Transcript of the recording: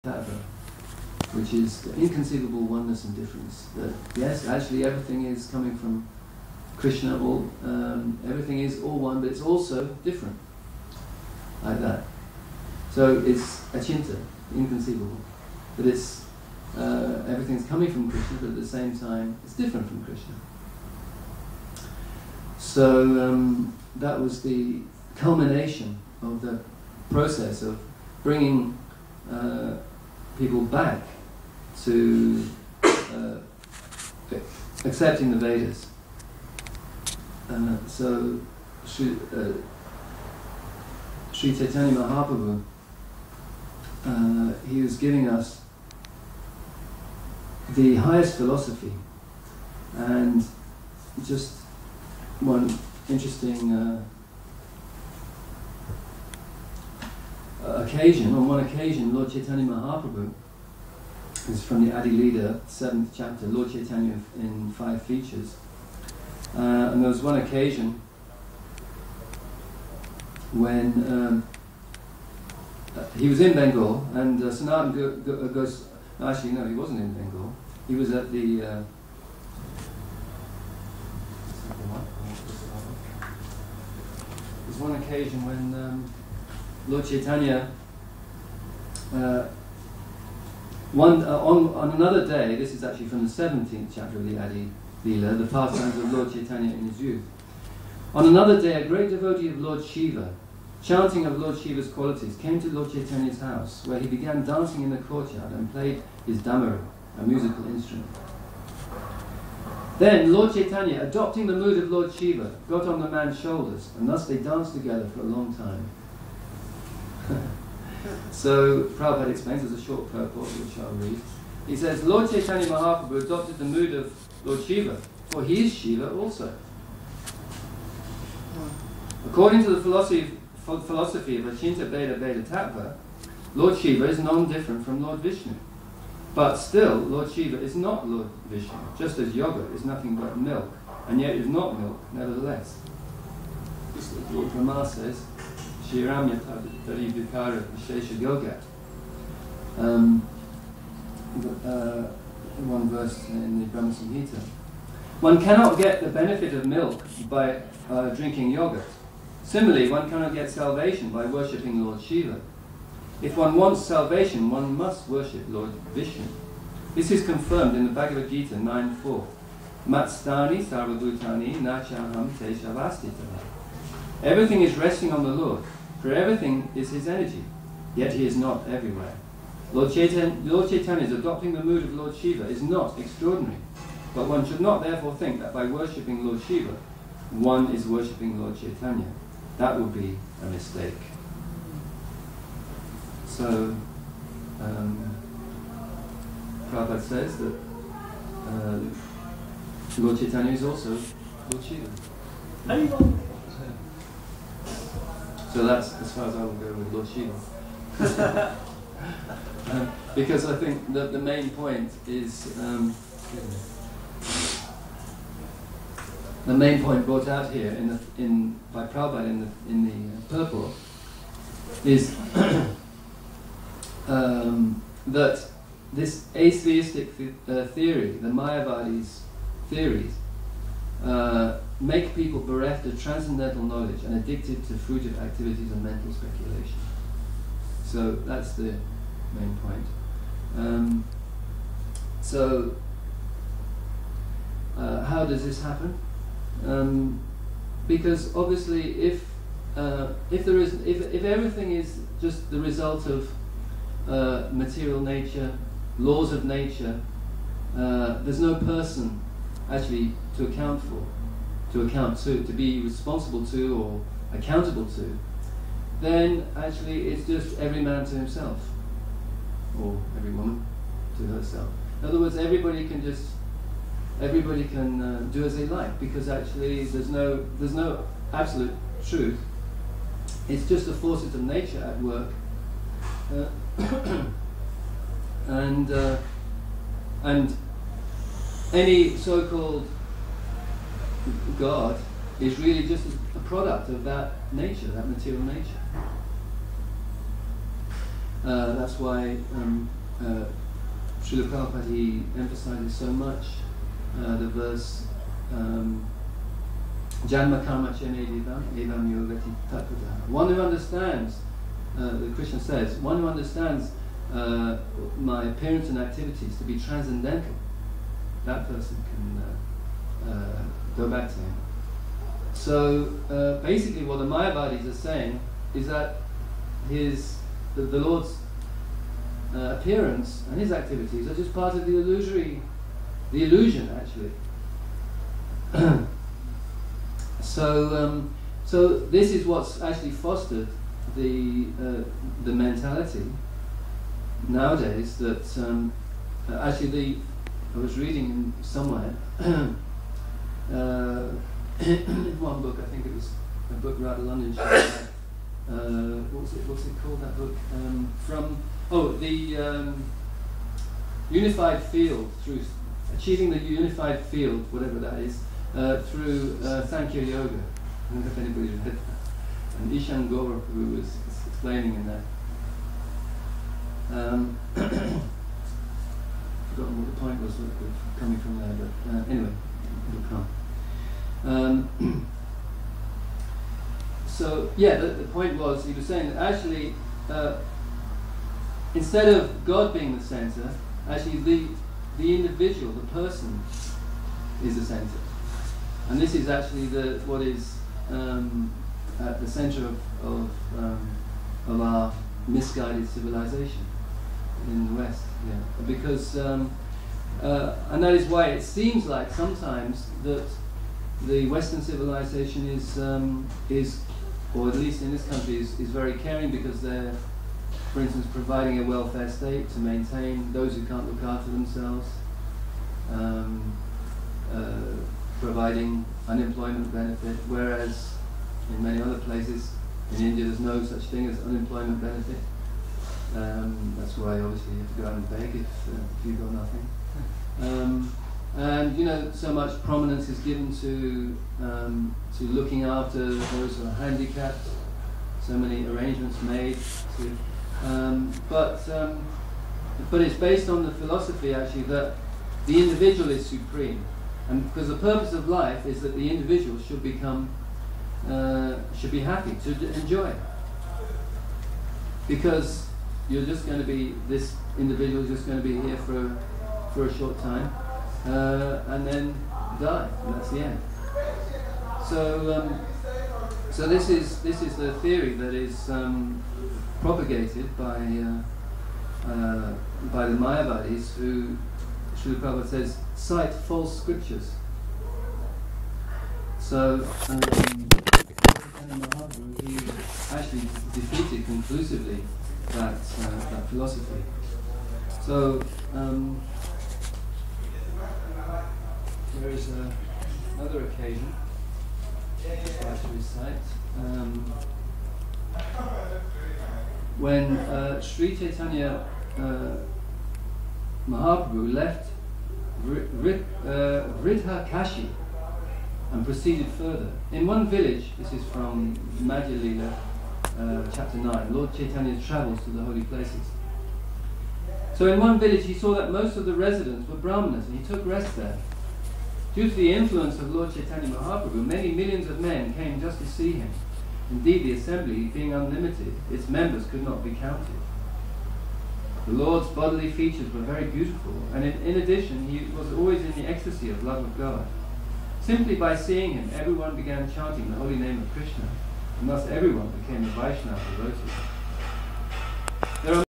tattva, which is the inconceivable oneness and difference. That yes, actually everything is coming from Krishna. Everything is all one, but it's also different, like that. So it's achinta, inconceivable. But it's everything's coming from Krishna, but at the same time it's different from Krishna. So that was the culmination of the process of bringing people back to accepting the Vedas. So Sri Chaitanya Mahaprabhu, he was giving us the highest philosophy, and just one interesting occasion. On one occasion, Lord Chaitanya Mahaprabhu, this is from the Adi Leda, 7th chapter, Lord Chaitanya in 5 features. And there was one occasion when he was in Bengal, and Sanatan goes. Actually, no, he wasn't in Bengal. He was at the. There was one occasion when Lord Chaitanya, on another day, this is actually from the 17th chapter of the Adi Leela, the pastimes of Lord Chaitanya in his youth. On another day, a great devotee of Lord Shiva, chanting of Lord Shiva's qualities, came to Lord Chaitanya's house, where he began dancing in the courtyard and played his damara, a musical instrument. Then Lord Chaitanya, adopting the mood of Lord Shiva, got on the man's shoulders, and thus they danced together for a long time. So Prabhupada explains, as a short purport, which I'll read. He says, Lord Chaitanya Mahaprabhu adopted the mood of Lord Shiva, for he is Shiva also. According to the philosophy of Achinta Bheda Bheda Tattva, Lord Shiva is non-different from Lord Vishnu. But still, Lord Shiva is not Lord Vishnu, just as yogurt is nothing but milk, and yet is not milk, nevertheless. Just as Lord Brahma says, Shiramya Tari Vikara Vishesha Yogat. One verse in the Brahma Samhita. One cannot get the benefit of milk by drinking yogurt. Similarly, one cannot get salvation by worshipping Lord Shiva. If one wants salvation, one must worship Lord Vishnu. This is confirmed in the Bhagavad Gita 9.4. Matstani sarvabhutani nachaham te shavastitara. Everything is resting on the Lord, for everything is his energy, yet he is not everywhere. Lord Chaitanya's adopting the mood of Lord Shiva is not extraordinary, but one should not therefore think that by worshipping Lord Shiva, one is worshipping Lord Chaitanya. That would be a mistake. So, Prabhupada says that Lord Chaitanya is also Lord Shiva. So that's as far as I will go with Lord Shiva. Because I think that the main point is the main point brought out here by Prabhupada in the purport is that this atheistic theory, the Mayavadi's theories, make people bereft of transcendental knowledge and addicted to fruitive activities and mental speculation. So that's the main point. How does this happen? Because obviously, if everything is just the result of material nature, laws of nature, there's no person actually to account for, to be responsible to or accountable to, then actually it's just every man to himself, or every woman to herself. In other words, everybody can do as they like, because actually there's no absolute truth. It's just the forces of nature at work, and any so-called God is really just a product of that nature, that material nature. That's why Srila Prabhupada, he emphasizes so much the verse Janma karma chene evam yogati tattva. One who understands, the Krishna says, one who understands my appearance and activities to be transcendental, that person can go back to him. So basically what the Mayavadis are saying is that the Lord's appearance and his activities are just part of the illusion actually. So this is what's actually fostered the mentality nowadays that actually I was reading somewhere in one book, I think it was a book Radha London shared, what's it called, that book? The unified field, through achieving the unified field, whatever that is, through Sankhya Yoga. I don't know if anybody's read that. And Ishan Gaurav, who was explaining in that. Forgotten what the point was coming from there, but anyway, it'll come. So yeah, the point was, he was saying that actually, instead of God being the center, actually the individual, the person, is the center. And this is actually what is at the center of our misguided civilization in the West. Yeah. Because and that is why it seems like sometimes that the Western civilization is, or at least in this country, is very caring, because they're, for instance, providing a welfare state to maintain those who can't look after themselves, providing unemployment benefit, whereas in many other places, in India, there's no such thing as unemployment benefit. That's why obviously you have to go out and beg if you've got nothing. And so much prominence is given to looking after those who are handicapped. So many arrangements made to, but it's based on the philosophy actually that the individual is supreme, and because the purpose of life is that the individual should be happy, to enjoy, because you're just going to be, this individual is just going to be here for a short time, and then die, and that's the end. So this is the theory that is propagated by the Mayavadis, who Srila Prabhupada says cite false scriptures. So Mahaprabhu, he actually defeated conclusively that philosophy. So there is another occasion I'd like to recite. When Sri Chaitanya Mahaprabhu left Vridha Kashi and proceeded further. In one village, this is from Madhya Lila, chapter 9, Lord Chaitanya travels to the holy places. So in one village he saw that most of the residents were Brahmanas, and he took rest there. Due to the influence of Lord Chaitanya Mahaprabhu, many millions of men came just to see him. Indeed, the assembly, being unlimited, its members could not be counted. The Lord's bodily features were very beautiful, and in addition, he was always in the ecstasy of love of God. Simply by seeing him, everyone began chanting the holy name of Krishna, and thus everyone became a Vaishnava devotee. There are